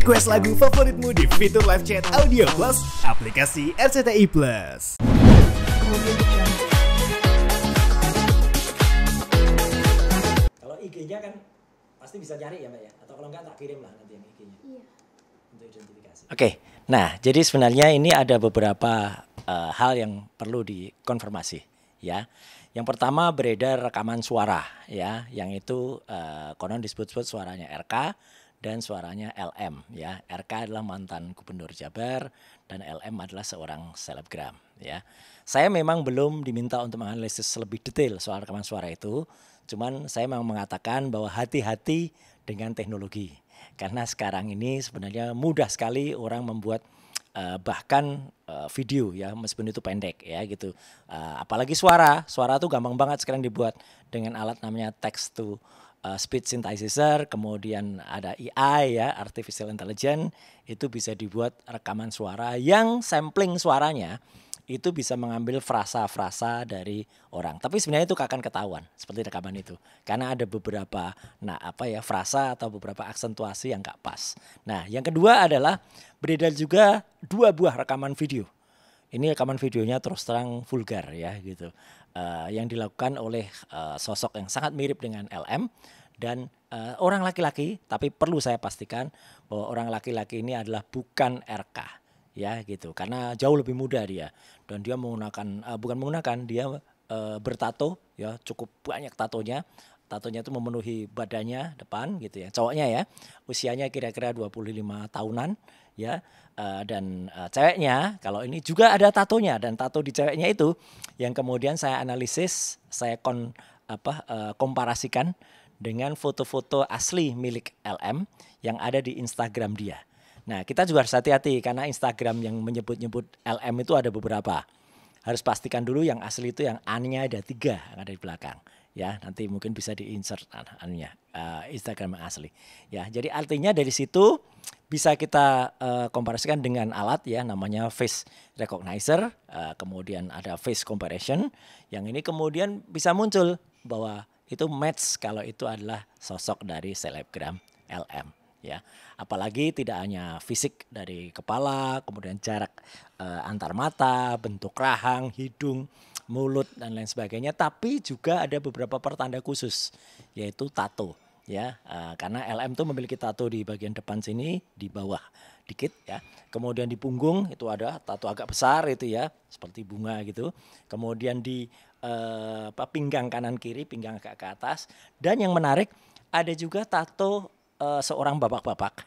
Request lagu favoritmu di fitur live chat Audio Plus aplikasi RCTI Plus. Kalau IG-nya kan pasti bisa cari ya Mbak ya? Atau kalau enggak tak kirim lah nanti yang IG-nya. Iya. Untuk identifikasi. Oke, nah jadi sebenarnya ini ada beberapa hal yang perlu dikonfirmasi ya. Yang pertama beredar rekaman suara ya, yang itu konon disebut-sebut suaranya RK dan suaranya LM ya. RK adalah mantan gubernur Jabar dan LM adalah seorang selebgram ya. Saya memang belum diminta untuk menganalisis lebih detail soal rekaman suara itu. Cuman saya memang mengatakan bahwa hati-hati dengan teknologi. Karena sekarang ini sebenarnya mudah sekali orang membuat bahkan video ya, meskipun itu pendek ya gitu. Apalagi suara tuh gampang banget sekarang dibuat dengan alat namanya text to speech synthesizer, kemudian ada AI ya, artificial intelligence, itu bisa dibuat rekaman suara yang sampling suaranya itu bisa mengambil frasa-frasa dari orang. Tapi sebenarnya itu akan ketahuan seperti rekaman itu. Karena ada beberapa frasa atau beberapa aksentuasi yang gak pas. Nah, yang kedua adalah beredar juga 2 buah rekaman video. Ini rekaman videonya terus terang vulgar ya gitu. Yang dilakukan oleh sosok yang sangat mirip dengan LM dan orang laki-laki, tapi perlu saya pastikan bahwa orang laki-laki ini adalah bukan RK. Ya gitu, karena jauh lebih muda dia dan dia dia bertato ya, cukup banyak tatonya itu memenuhi badannya depan gitu ya, cowoknya ya, usianya kira-kira 25 tahunan ya, dan ceweknya kalau ini juga ada tatonya, dan tato di ceweknya itu yang kemudian saya analisis, saya komparasikan dengan foto-foto asli milik LM yang ada di Instagram dia. Nah, kita juga harus hati-hati karena Instagram yang menyebut-nyebut LM itu ada beberapa. Harus pastikan dulu yang asli itu yang A-nya ada 3 yang ada di belakang. Ya, nanti mungkin bisa di-insert Instagram yang asli. Ya, jadi artinya dari situ bisa kita komparasikan dengan alat ya, namanya face recognizer, kemudian ada face comparison. Yang ini kemudian bisa muncul bahwa itu match kalau itu adalah sosok dari selebgram LM. Ya, apalagi tidak hanya fisik dari kepala, kemudian jarak antar mata, bentuk rahang, hidung, mulut dan lain sebagainya, tapi juga ada beberapa pertanda khusus, yaitu tato. Ya, karena LM itu memiliki tato di bagian depan sini, di bawah dikit ya. Kemudian di punggung itu ada tato agak besar itu ya, seperti bunga gitu. Kemudian di pinggang kanan kiri, pinggang agak ke atas. Dan yang menarik ada juga tato seorang bapak-bapak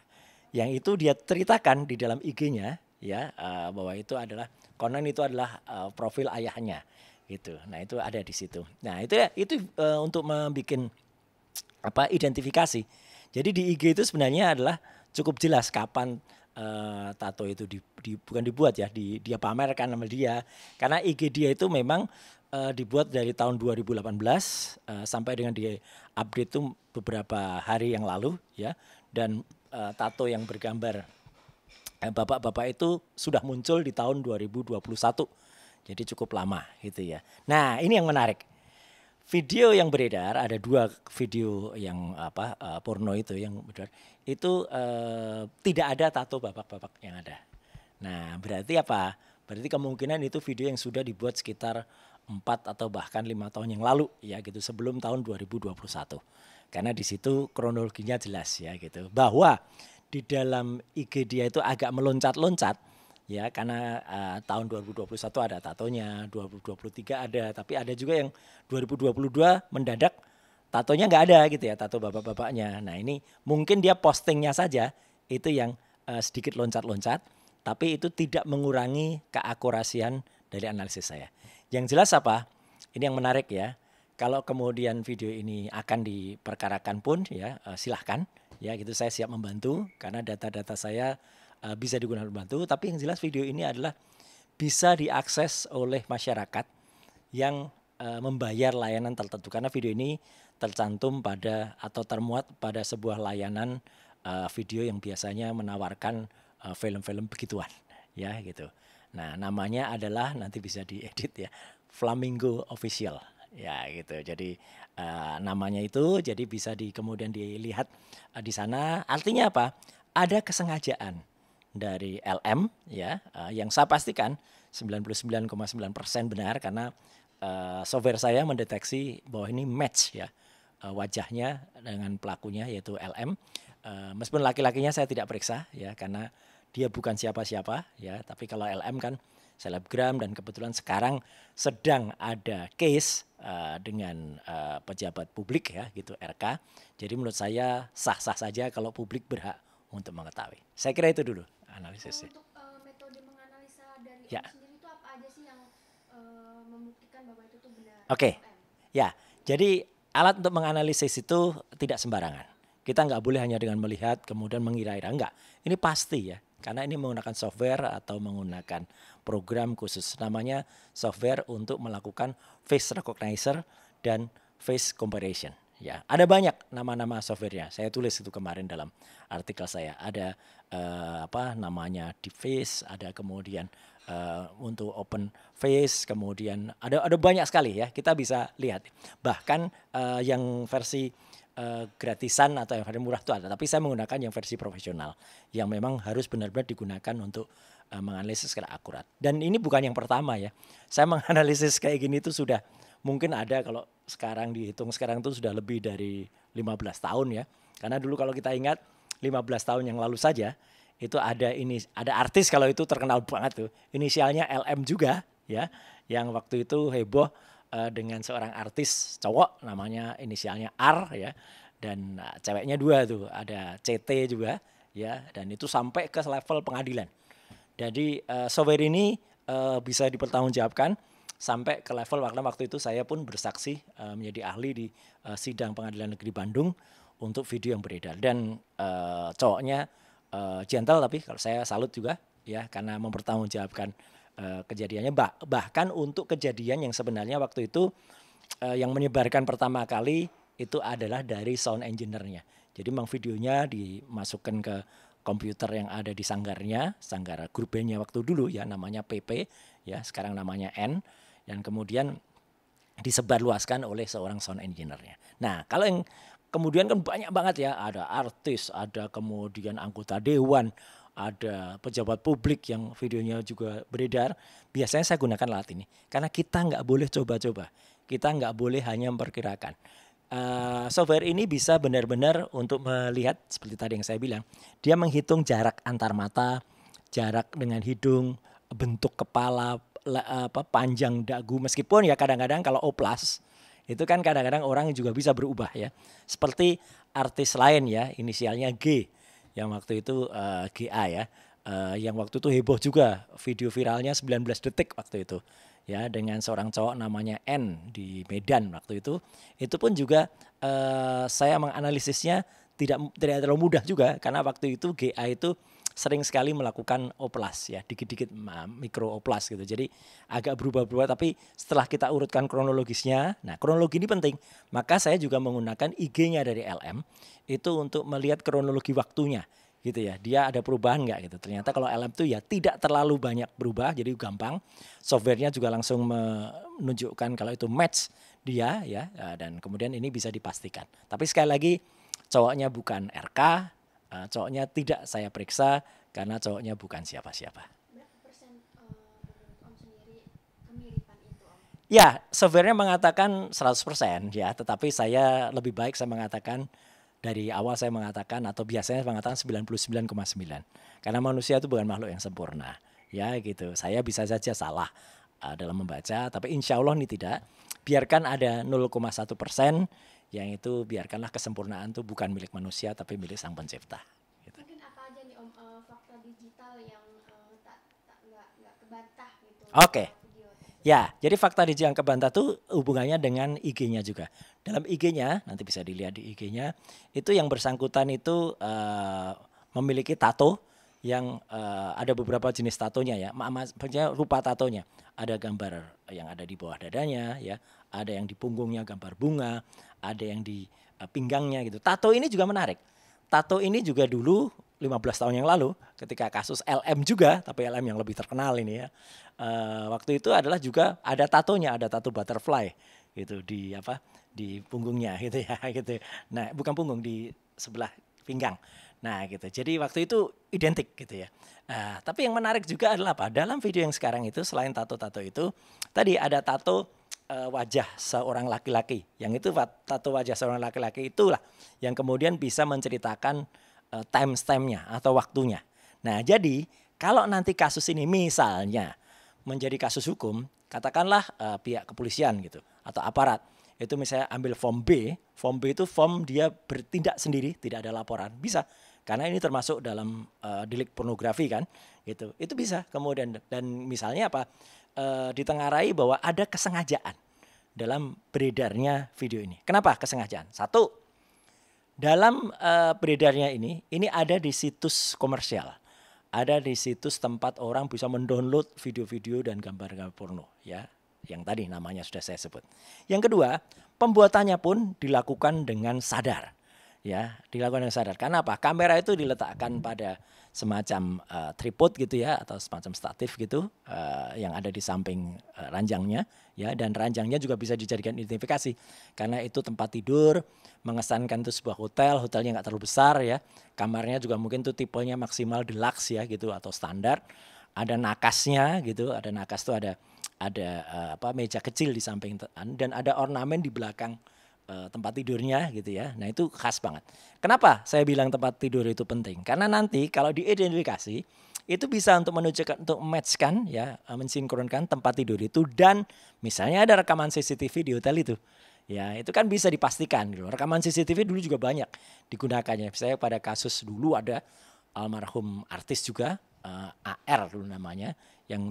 yang itu dia ceritakan di dalam IG-nya ya, bahwa itu adalah konon itu adalah profil ayahnya gitu. Nah, itu ada di situ. Nah, itu untuk membuat identifikasi. Jadi di IG itu sebenarnya adalah cukup jelas kapan tato itu bukan dibuat ya, dia pamerkan sama dia. Karena IG dia itu memang dibuat dari tahun 2018 sampai dengan di update itu beberapa hari yang lalu ya, dan tato yang bergambar bapak-bapak itu sudah muncul di tahun 2021, jadi cukup lama gitu ya. Nah, ini yang menarik, video yang beredar ada 2 video yang porno itu yang beredar itu tidak ada tato bapak-bapak yang ada. Nah, berarti apa? Berarti kemungkinan itu video yang sudah dibuat sekitar 4 atau bahkan 5 tahun yang lalu ya gitu, sebelum tahun 2021. Karena di situ kronologinya jelas ya gitu, bahwa di dalam IG dia itu agak meloncat-loncat ya, karena tahun 2021 ada tatonya, 2023 ada, tapi ada juga yang 2022 mendadak tatonya nggak ada gitu ya, tato bapak-bapaknya. Nah, ini mungkin dia postingnya saja itu yang sedikit loncat-loncat, tapi itu tidak mengurangi keakurasian dari analisis saya. Yang jelas apa? Ini yang menarik ya. Kalau kemudian video ini akan diperkarakan pun ya, silahkan ya gitu, saya siap membantu karena data-data saya bisa digunakan membantu. Tapi yang jelas video ini adalah bisa diakses oleh masyarakat yang membayar layanan tertentu, karena video ini tercantum pada atau termuat pada sebuah layanan video yang biasanya menawarkan film-film begituan ya gitu. Nah, namanya adalah, nanti bisa diedit ya, Flamingo Official ya gitu. Jadi namanya itu jadi bisa kemudian dilihat di sana. Artinya apa? ada kesengajaan dari LM ya, yang saya pastikan 99,9% benar karena software saya mendeteksi bahwa ini match ya, wajahnya dengan pelakunya yaitu LM. Meskipun laki-lakinya saya tidak periksa ya karena dia bukan siapa-siapa ya, tapi kalau LM kan selebgram dan kebetulan sekarang sedang ada case dengan pejabat publik ya gitu RK. Jadi menurut saya sah-sah saja kalau publik berhak untuk mengetahui. Saya kira itu dulu analisisnya. Untuk metode menganalisa dari Ya. Om sendiri itu apa aja sih yang membuktikan bahwa itu tuh benar? Oke. LM? Ya, jadi alat untuk menganalisis itu tidak sembarangan. Kita nggak boleh hanya dengan melihat kemudian mengira-ira. Enggak, ini pasti ya. Karena ini menggunakan software atau menggunakan program khusus. Namanya software untuk melakukan face recognizer dan face comparison. Ya, ada banyak nama-nama softwarenya. Saya tulis itu kemarin dalam artikel saya. Ada namanya Deepface, ada kemudian untuk open face, kemudian ada banyak sekali ya. Kita bisa lihat. Bahkan yang versi gratisan atau yang versi murah itu ada, tapi saya menggunakan yang versi profesional yang memang harus benar-benar digunakan untuk menganalisis secara akurat. Dan ini bukan yang pertama ya. Saya menganalisis kayak gini itu sudah mungkin ada kalau sekarang dihitung sekarang itu sudah lebih dari 15 tahun ya. Karena dulu kalau kita ingat 15 tahun yang lalu saja itu ada artis kalau itu terkenal banget tuh. Inisialnya LM juga ya. Yang waktu itu heboh dengan seorang artis cowok namanya inisialnya R ya. Dan ceweknya 2 tuh, ada CT juga ya, dan itu sampai ke level pengadilan. Jadi software ini bisa dipertanggungjawabkan sampai ke level waktu itu saya pun bersaksi menjadi ahli di sidang Pengadilan Negeri Bandung untuk video yang beredar. Dan cowoknya gentle, tapi kalau saya salut juga ya karena mempertanggungjawabkan kejadiannya. Bahkan untuk kejadian yang sebenarnya waktu itu yang menyebarkan pertama kali itu adalah dari sound engineer-nya. Jadi memang videonya dimasukkan ke komputer yang ada di sanggar grup bandnya waktu dulu ya namanya PP ya, sekarang namanya N, dan kemudian disebarluaskan oleh seorang sound engineer-nya. Nah, kalau yang kemudian kan banyak banget ya, ada artis, ada kemudian anggota dewan, ada pejabat publik yang videonya juga beredar. Biasanya saya gunakan alat ini karena kita nggak boleh coba-coba, kita nggak boleh hanya memperkirakan. Software ini bisa benar-benar untuk melihat seperti tadi yang saya bilang, dia menghitung jarak antar mata, jarak dengan hidung, bentuk kepala, panjang dagu, meskipun ya kadang-kadang kalau oplas itu kan kadang-kadang orang juga bisa berubah ya. Seperti artis lain ya, inisialnya G yang waktu itu GA ya. Yang waktu itu heboh juga, video viralnya 19 detik waktu itu. Ya, dengan seorang cowok namanya N di Medan waktu itu pun juga saya menganalisisnya tidak terlalu mudah juga karena waktu itu GA itu sering sekali melakukan oplas ya, dikit-dikit mikro oplas gitu. Jadi agak berubah-berubah, tapi setelah kita urutkan kronologisnya, nah kronologi ini penting. Maka saya juga menggunakan IG-nya dari LM itu untuk melihat kronologi waktunya gitu ya. Dia ada perubahan nggak gitu. Ternyata kalau LM itu ya tidak terlalu banyak berubah, jadi gampang. Softwarenya juga langsung menunjukkan kalau itu match dia ya, dan kemudian ini bisa dipastikan. Tapi sekali lagi cowoknya bukan RK, cowoknya tidak saya periksa karena cowoknya bukan siapa-siapa. Berapa persen menurut Om sendiri kemiripan itu, Om? Ya, softwarenya mengatakan 100% ya, tetapi saya lebih baik saya mengatakan dari awal saya mengatakan atau biasanya mengatakan 99,9. Karena manusia itu bukan makhluk yang sempurna. Ya gitu, saya bisa saja salah dalam membaca, tapi insya Allah ini tidak. Biarkan ada 0,1%, yang itu biarkanlah kesempurnaan itu bukan milik manusia tapi milik Sang Pencipta. Gitu. Mungkin apa aja nih Om fakta digital yang nggak kebantah gitu? Oke. Video. Ya, jadi fakta digital yang kebantah itu hubungannya dengan IG-nya juga. Dalam IG-nya, nanti bisa dilihat di IG-nya, itu yang bersangkutan itu memiliki tato yang ada beberapa jenis tatonya ya. Maksudnya rupa tatonya. Ada gambar yang ada di bawah dadanya ya, ada yang di punggungnya gambar bunga, ada yang di pinggangnya gitu. Tato ini juga menarik. Tato ini juga dulu 15 tahun yang lalu ketika kasus LM juga, tapi LM yang lebih terkenal ini ya. Waktu itu adalah juga ada tatonya, ada tato butterfly gitu di punggungnya gitu ya gitu. Nah, bukan punggung, di sebelah pinggang. Nah gitu. Jadi waktu itu identik gitu ya. Tapi yang menarik juga adalah apa? Dalam video yang sekarang itu selain tato-tato itu, tadi ada tato wajah seorang laki-laki. Yang itu tato wajah seorang laki-laki itulah yang kemudian bisa menceritakan timestamp-nya atau waktunya. Nah jadi kalau nanti kasus ini misalnya menjadi kasus hukum, katakanlah pihak kepolisian gitu atau aparat itu misalnya ambil form B itu form dia bertindak sendiri, tidak ada laporan, bisa. Karena ini termasuk dalam delik pornografi kan, gitu. Itu bisa kemudian dan misalnya apa ditengarai bahwa ada kesengajaan dalam beredarnya video ini. Kenapa kesengajaan? Satu, dalam beredarnya ini ada di situs komersial, ada di situs tempat orang bisa mendownload video-video dan gambar-gambar porno, ya, yang tadi namanya sudah saya sebut. Yang kedua, pembuatannya pun dilakukan dengan sadar. Ya, dilakukan dengan sadar. Karena apa? Kamera itu diletakkan pada semacam tripod gitu ya atau semacam statif gitu yang ada di samping ranjangnya ya, dan ranjangnya juga bisa dijadikan identifikasi karena itu tempat tidur, mengesankan itu sebuah hotelnya nggak terlalu besar ya, kamarnya juga mungkin tuh tipenya maksimal deluxe ya gitu atau standar, ada nakasnya gitu, ada nakas tuh ada meja kecil di samping dan ada ornamen di belakang tempat tidurnya gitu ya. Nah itu khas banget. Kenapa saya bilang tempat tidur itu penting? Karena nanti kalau diidentifikasi itu bisa untuk menunjukkan, untuk matchkan ya, mensinkronkan tempat tidur itu dan misalnya ada rekaman CCTV di hotel itu. Ya itu kan bisa dipastikan gitu. Rekaman CCTV dulu juga banyak digunakannya. Saya pada kasus dulu ada almarhum artis juga AR dulu namanya yang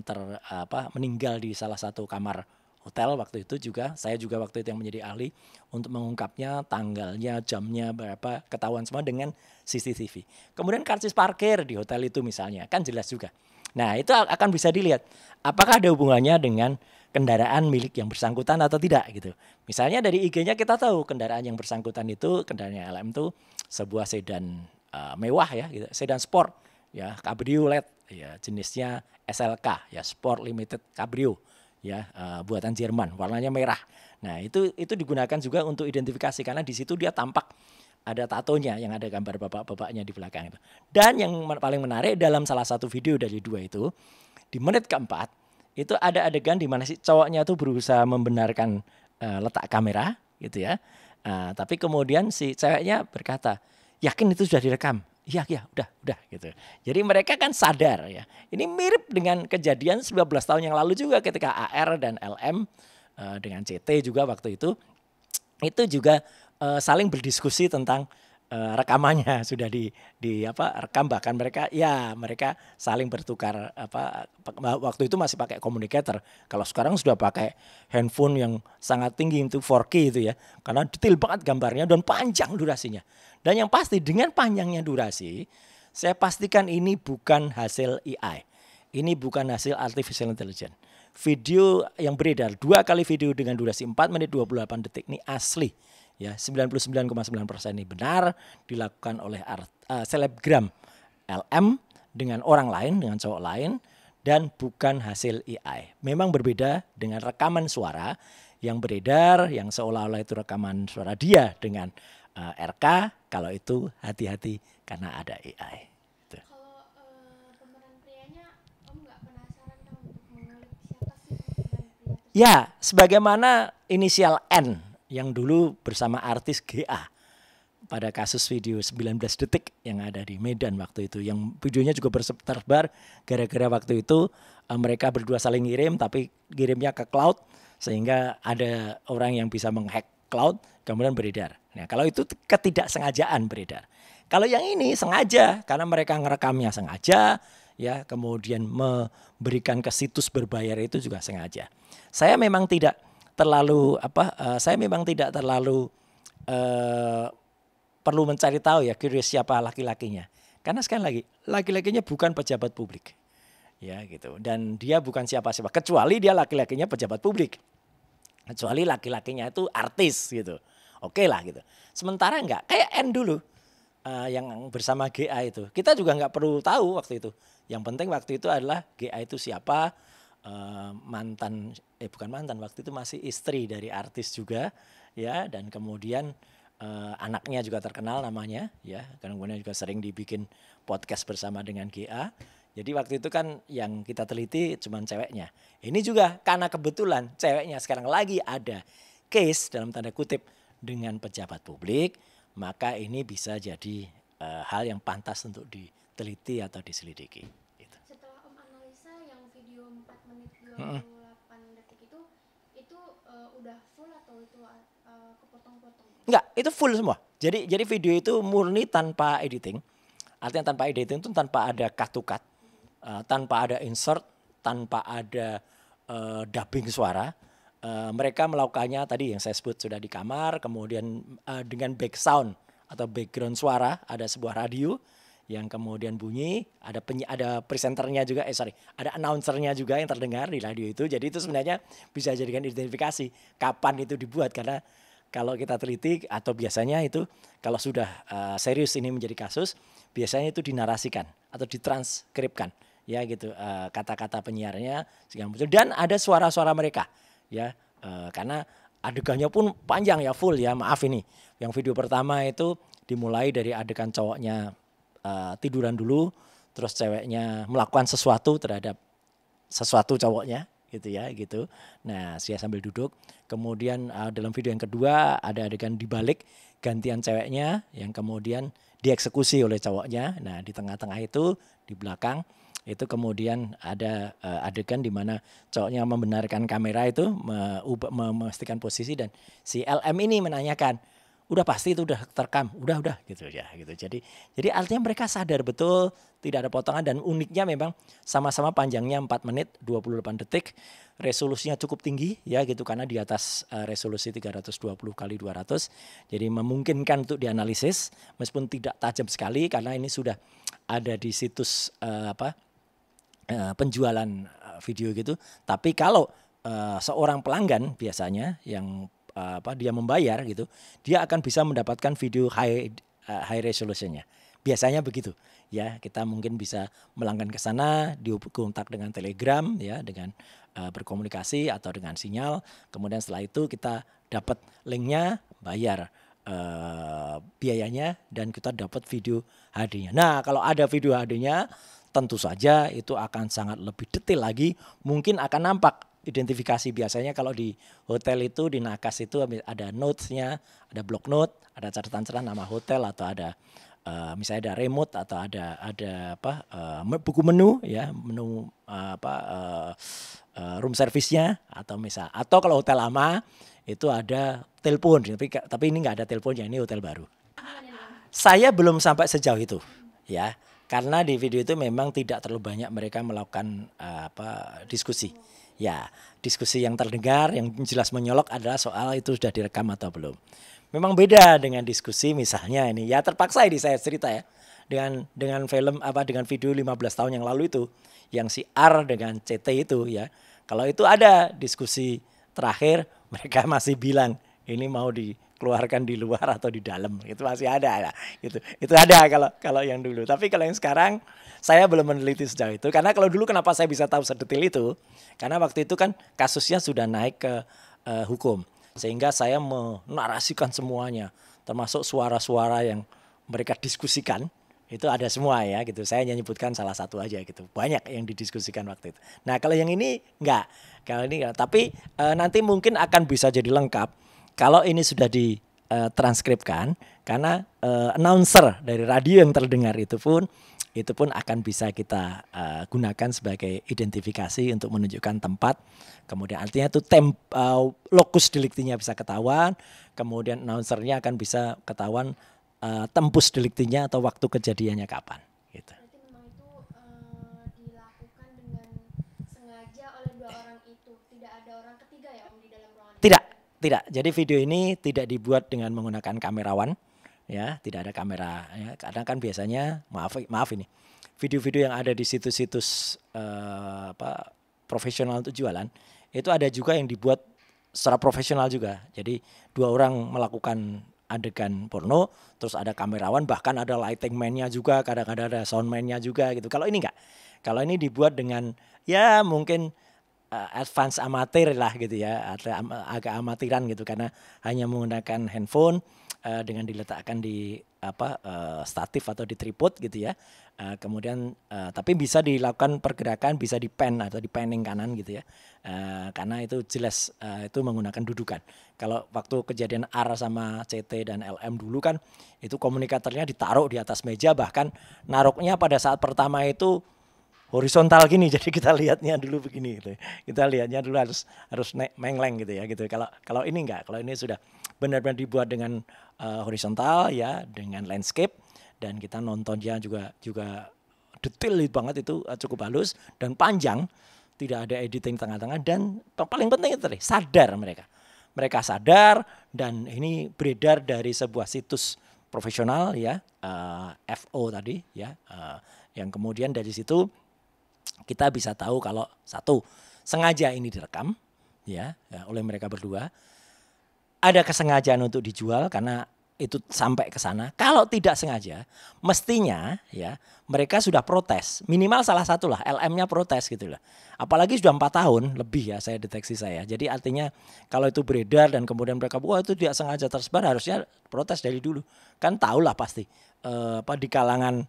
meninggal di salah satu kamar hotel waktu itu juga. Saya juga waktu itu yang menjadi ahli untuk mengungkapnya, tanggalnya, jamnya berapa, ketahuan semua dengan CCTV. Kemudian karcis parkir di hotel itu misalnya, kan jelas juga. Nah itu akan bisa dilihat apakah ada hubungannya dengan kendaraan milik yang bersangkutan atau tidak gitu. Misalnya dari IG-nya kita tahu kendaraan yang bersangkutan itu, kendaraannya LM itu sebuah sedan mewah ya, gitu, sedan sport ya, cabriolet ya, jenisnya SLK ya, Sport Limited Cabrio. Ya, buatan Jerman, warnanya merah. Nah, itu digunakan juga untuk identifikasi karena di situ dia tampak ada tatonya yang ada gambar bapak-bapaknya di belakang itu. Dan yang paling menarik dalam salah satu video dari dua itu, di menit keempat itu ada adegan di mana si cowoknya tuh berusaha membenarkan letak kamera gitu ya. Tapi kemudian si ceweknya berkata, "Yakin itu sudah direkam?" Iya, udah gitu. Jadi mereka kan sadar ya. Ini mirip dengan kejadian 19 tahun yang lalu juga ketika AR dan LM dengan CT juga waktu itu juga saling berdiskusi tentang rekamannya sudah rekam, bahkan mereka saling bertukar waktu itu masih pakai communicator. Kalau sekarang sudah pakai handphone yang sangat tinggi itu 4K itu ya. Karena detail banget gambarnya dan panjang durasinya. Dan yang pasti dengan panjangnya durasi, saya pastikan ini bukan hasil AI. Ini bukan hasil artificial intelligence. Video yang beredar 2 kali video dengan durasi 4 menit 28 detik ini asli. Ya, 99,9% ini benar dilakukan oleh selebgram LM dengan orang lain, dengan cowok lain dan bukan hasil AI. Memang berbeda dengan rekaman suara yang beredar yang seolah-olah itu rekaman suara dia dengan RK, kalau itu hati-hati karena ada AI. Gitu. Kalau pemeran prianya, Om nggak penasaran kan untuk mengulik siapa sih pemeran pria tersebut? Ya, sebagaimana inisial N yang dulu bersama artis GA pada kasus video 19 detik yang ada di Medan waktu itu. Yang videonya juga tersebar gara-gara waktu itu mereka berdua saling ngirim tapi kirimnya ke cloud sehingga ada orang yang bisa menghack cloud kemudian beredar. Nah, kalau itu ketidaksengajaan beredar. Kalau yang ini sengaja karena mereka ngerekamnya sengaja ya, kemudian memberikan ke situs berbayar itu juga sengaja. Saya memang tidak terlalu perlu mencari tahu ya curious siapa laki-lakinya. Karena sekali lagi, laki-lakinya bukan pejabat publik. Ya gitu. Dan dia bukan siapa-siapa kecuali dia laki-lakinya pejabat publik. Kecuali laki-lakinya itu artis gitu. Oke lah gitu. Sementara enggak, kayak N dulu yang bersama GA itu. Kita juga enggak perlu tahu waktu itu. Yang penting waktu itu adalah GA itu siapa, bukan mantan, waktu itu masih istri dari artis juga ya, dan kemudian anaknya juga terkenal namanya ya, kemudian juga sering dibikin podcast bersama dengan GA. Jadi waktu itu kan yang kita teliti cuman ceweknya. Ini juga karena kebetulan ceweknya sekarang lagi ada case dalam tanda kutip dengan pejabat publik, maka ini bisa jadi hal yang pantas untuk diteliti atau diselidiki. Gitu. Setelah Om analisa yang video 4 menit 28 detik itu udah full atau itu kepotong-potong? Enggak, itu full semua. Jadi video itu murni tanpa editing. Artinya tanpa editing itu tanpa ada cut to cut, tanpa ada insert, tanpa ada dubbing suara. Mereka melakukannya tadi yang saya sebut sudah di kamar, kemudian dengan back sound atau background suara, ada sebuah radio yang kemudian bunyi, ada presenternya juga, ada announcernya juga yang terdengar di radio itu. Jadi itu sebenarnya bisa jadikan identifikasi kapan itu dibuat, karena kalau kita teliti atau biasanya itu kalau sudah serius ini menjadi kasus, biasanya itu dinarasikan atau ditranskripkan ya gitu, kata-kata penyiarnya sehingga muncul, dan ada suara-suara mereka ya, karena adegannya pun panjang ya, full ya. Maaf ini yang video pertama itu dimulai dari adegan cowoknya tiduran dulu, terus ceweknya melakukan sesuatu terhadap sesuatu cowoknya gitu ya gitu. Nah, dia sambil duduk. Kemudian dalam video yang kedua ada adegan dibalik, gantian ceweknya yang kemudian dieksekusi oleh cowoknya. Nah, di tengah-tengah itu di belakang itu kemudian ada adegan di mana cowoknya membenarkan kamera itu, memastikan posisi, dan si LM ini menanyakan, udah pasti itu udah terekam, udah gitu ya gitu. Jadi artinya mereka sadar betul tidak ada potongan, dan uniknya memang sama-sama panjangnya 4 menit 28 detik, resolusinya cukup tinggi ya gitu, karena di atas resolusi 320 kali 200. Jadi memungkinkan untuk dianalisis meskipun tidak tajam sekali, karena ini sudah ada di situs penjualan video gitu. Tapi kalau seorang pelanggan biasanya yang dia membayar gitu, dia akan bisa mendapatkan video high resolutionnya. Biasanya begitu ya. Kita mungkin bisa melanggan ke sana, dikontak dengan Telegram ya, dengan berkomunikasi atau dengan sinyal. Kemudian setelah itu kita dapat linknya, bayar biayanya, dan kita dapat video HD-nya. Nah, kalau ada video HD-nya tentu saja itu akan sangat lebih detail lagi, mungkin akan nampak identifikasi. Biasanya kalau di hotel itu, di Nakas itu ada notes-nya, ada block note, ada catatan-catatan nama hotel, atau ada misalnya ada remote, atau ada buku menu ya, menu room service-nya, atau kalau hotel lama itu ada telepon, tapi ini nggak ada teleponnya, ini hotel baru. Saya belum sampai sejauh itu ya, karena di video itu memang tidak terlalu banyak mereka melakukan diskusi. Ya, diskusi yang terdengar, yang jelas menyolok adalah soal itu sudah direkam atau belum. Memang beda dengan diskusi misalnya ini, ya terpaksa ini saya cerita ya, dengan film dengan video 15 tahun yang lalu itu, yang si R dengan CT itu ya. Kalau itu ada diskusi terakhir, mereka masih bilang ini mau dikeluarkan di luar atau di dalam, itu masih ada ya, gitu. Itu ada kalau yang dulu. Tapi kalau yang sekarang saya belum meneliti sejauh itu, karena kalau dulu kenapa saya bisa tahu sedetail itu, karena waktu itu kan kasusnya sudah naik ke hukum, sehingga saya menarasikan semuanya, termasuk suara-suara yang mereka diskusikan itu ada semua ya gitu. Saya hanya nyebutkan salah satu aja gitu, banyak yang didiskusikan waktu itu. Nah, kalau yang ini enggak, tapi nanti mungkin akan bisa jadi lengkap kalau ini sudah ditranskripkan, karena announcer dari radio yang terdengar itu pun akan bisa kita gunakan sebagai identifikasi untuk menunjukkan tempat. Kemudian artinya itu lokus deliktinya bisa ketahuan, kemudian announcernya akan bisa ketahuan tempus deliktinya atau waktu kejadiannya kapan gitu. Berarti memang itu dilakukan dengan sengaja oleh dua orang itu, tidak ada orang ketiga ya Om di dalam ruangan? Tidak. Jadi video ini tidak dibuat dengan menggunakan kamerawan. Ya, tidak ada kamera ya, karena kan biasanya maaf ini video-video yang ada di situs-situs profesional untuk jualan itu ada juga yang dibuat secara profesional juga. Jadi 2 orang melakukan adegan porno, terus ada kamerawan, bahkan ada lighting man-nya juga, kadang-kadang ada sound man-nya juga gitu. Kalau ini enggak. Kalau ini dibuat dengan ya mungkin advance amatir lah gitu ya, atau agak amatiran gitu karena hanya menggunakan handphone dengan diletakkan di statif atau di tripod gitu ya. Kemudian tapi bisa dilakukan pergerakan, bisa di pan atau di panning kanan gitu ya. Karena itu jelas itu menggunakan dudukan. Kalau waktu kejadian R sama CT dan LM dulu kan itu komunikatornya ditaruh di atas meja, bahkan naruhnya pada saat pertama itu horizontal gini, jadi kita lihatnya dulu begini gitu. Kita lihatnya dulu harus mengleng gitu ya gitu. Kalau ini enggak, kalau ini sudah benar-benar dibuat dengan horizontal ya, dengan landscape, dan kita nontonnya juga detail banget, itu cukup halus dan panjang, tidak ada editing tengah-tengah, dan paling penting itu tadi sadar mereka sadar, dan ini beredar dari sebuah situs profesional ya, FO tadi ya, yang kemudian dari situ kita bisa tahu kalau satu, sengaja ini direkam ya oleh mereka berdua, ada kesengajaan untuk dijual karena itu sampai ke sana. Kalau tidak sengaja, mestinya ya mereka sudah protes, minimal salah satu lah, LM-nya protes gitu lah. Apalagi sudah 4 tahun lebih ya saya deteksi saya. Jadi artinya kalau itu beredar dan kemudian mereka wah itu tidak sengaja tersebar, harusnya protes dari dulu. Kan tahulah pasti di kalangan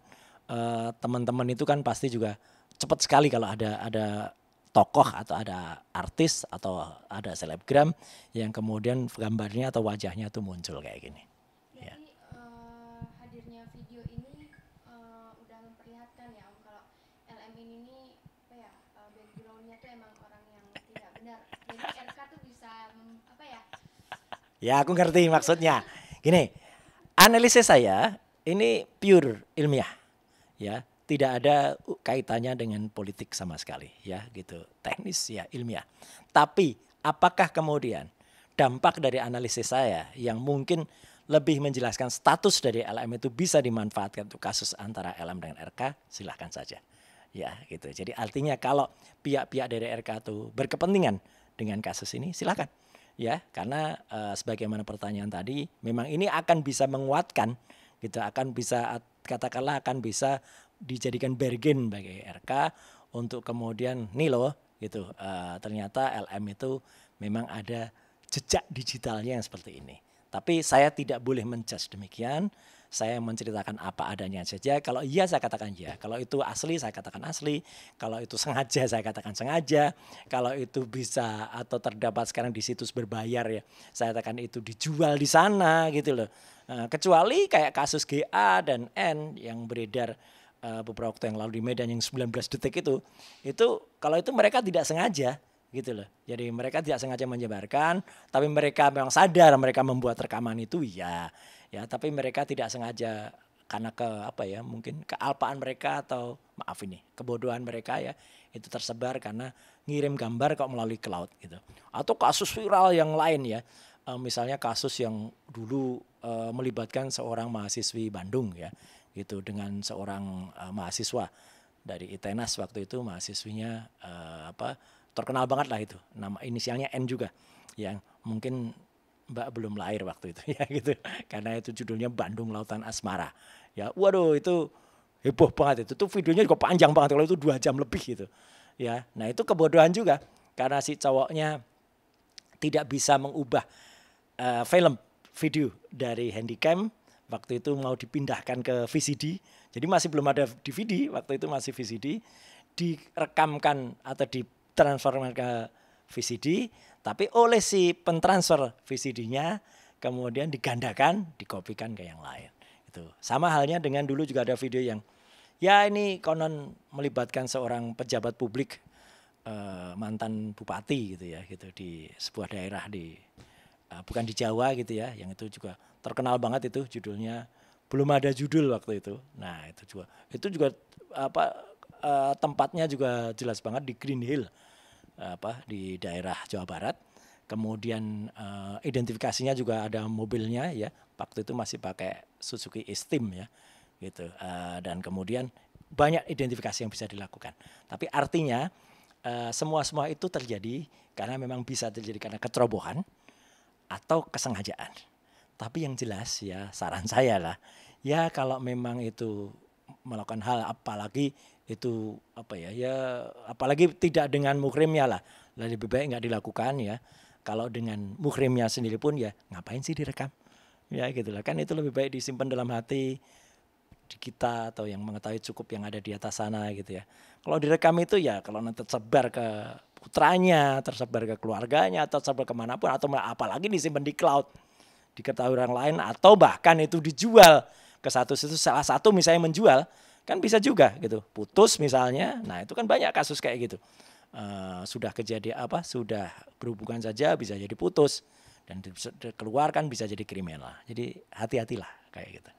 teman-teman itu kan pasti juga cepat sekali kalau ada tokoh atau ada artis atau ada selebgram yang kemudian gambarnya atau wajahnya tuh muncul kayak gini. Berarti hadirnya video ini udah memperlihatkan ya Om, kalau LM ini nih backgroundnya tuh emang orang yang tidak benar. Jadi RK tuh bisa Ya aku ngerti maksudnya. Gini, analisis saya ini pure ilmiah ya. Tidak ada kaitannya dengan politik sama sekali ya gitu, teknis ya, ilmiah. Tapi apakah kemudian dampak dari analisis saya yang mungkin lebih menjelaskan status dari LM itu bisa dimanfaatkan untuk kasus antara LM dengan RK, silahkan saja ya gitu. Jadi artinya kalau pihak-pihak dari RK itu berkepentingan dengan kasus ini, silahkan ya, karena sebagaimana pertanyaan tadi, memang ini akan bisa menguatkan gitu, akan bisa katakanlah akan bisa dijadikan bargain bagi RK untuk kemudian nih loh gitu, ternyata LM itu memang ada jejak digitalnya yang seperti ini. Tapi saya tidak boleh menjudge demikian. Saya menceritakan apa adanya saja. Kalau iya saya katakan iya. Kalau itu asli saya katakan asli. Kalau itu sengaja saya katakan sengaja. Kalau itu bisa atau terdapat sekarang di situs berbayar ya, saya katakan itu dijual di sana gitu loh. Kecuali kayak kasus GA dan N yang beredar beberapa waktu yang lalu di Medan yang 19 detik itu kalau itu mereka tidak sengaja gitu loh. Jadi mereka tidak sengaja menyebarkan, tapi mereka memang sadar mereka membuat rekaman itu ya, tapi mereka tidak sengaja karena mungkin kealpaan mereka atau kebodohan mereka ya, itu tersebar karena ngirim gambar kok melalui cloud gitu. Atau kasus viral yang lain ya, misalnya kasus yang dulu melibatkan seorang mahasiswi Bandung ya, gitu, dengan seorang mahasiswa dari ITENAS waktu itu, mahasiswinya terkenal banget lah itu, nama inisialnya N juga, yang mungkin Mbak belum lahir waktu itu ya gitu, karena itu judulnya Bandung Lautan Asmara ya. Waduh itu heboh banget itu videonya juga panjang banget, kalau itu 2 jam lebih gitu ya. Nah itu kebodohan juga karena si cowoknya tidak bisa mengubah film video dari handycam. Waktu itu mau dipindahkan ke VCD, jadi masih belum ada DVD, waktu itu masih VCD, direkamkan atau ditransformasi ke VCD, tapi oleh si pentransfer VCD-nya kemudian digandakan, dikopikan ke yang lain. Itu sama halnya dengan dulu juga ada video yang ya ini konon melibatkan seorang pejabat publik, mantan bupati gitu ya, gitu di sebuah daerah di bukan di Jawa gitu ya, yang itu juga terkenal banget, itu judulnya belum ada judul waktu itu. Nah itu juga tempatnya juga jelas banget di Green Hill di daerah Jawa Barat. Kemudian identifikasinya juga ada mobilnya ya, waktu itu masih pakai Suzuki E-Steam ya gitu. Dan kemudian banyak identifikasi yang bisa dilakukan. Tapi artinya semua itu terjadi karena memang bisa terjadi karena kecerobohan atau kesengajaan. Tapi yang jelas ya, saran saya lah ya, kalau memang itu melakukan hal, apalagi itu apalagi tidak dengan muhrimnya lah, lebih baik nggak dilakukan ya. Kalau dengan muhrimnya sendiri pun ya ngapain sih direkam? Ya gitu lah, kan itu lebih baik disimpan dalam hati di kita atau yang mengetahui cukup yang ada di atas sana gitu ya. Kalau direkam itu ya kalau nanti tersebar ke putranya, tersebar ke keluarganya, atau tersebar kemanapun, atau apalagi disimpan di cloud, diketahui orang lain, atau bahkan itu dijual ke satu situs, salah satu misalnya menjual, kan bisa juga gitu, putus misalnya. Nah itu kan banyak kasus kayak gitu. Sudah kejadian sudah berhubungan saja bisa jadi putus dan dikeluarkan bisa jadi kriminal. Jadi hati-hatilah kayak gitu.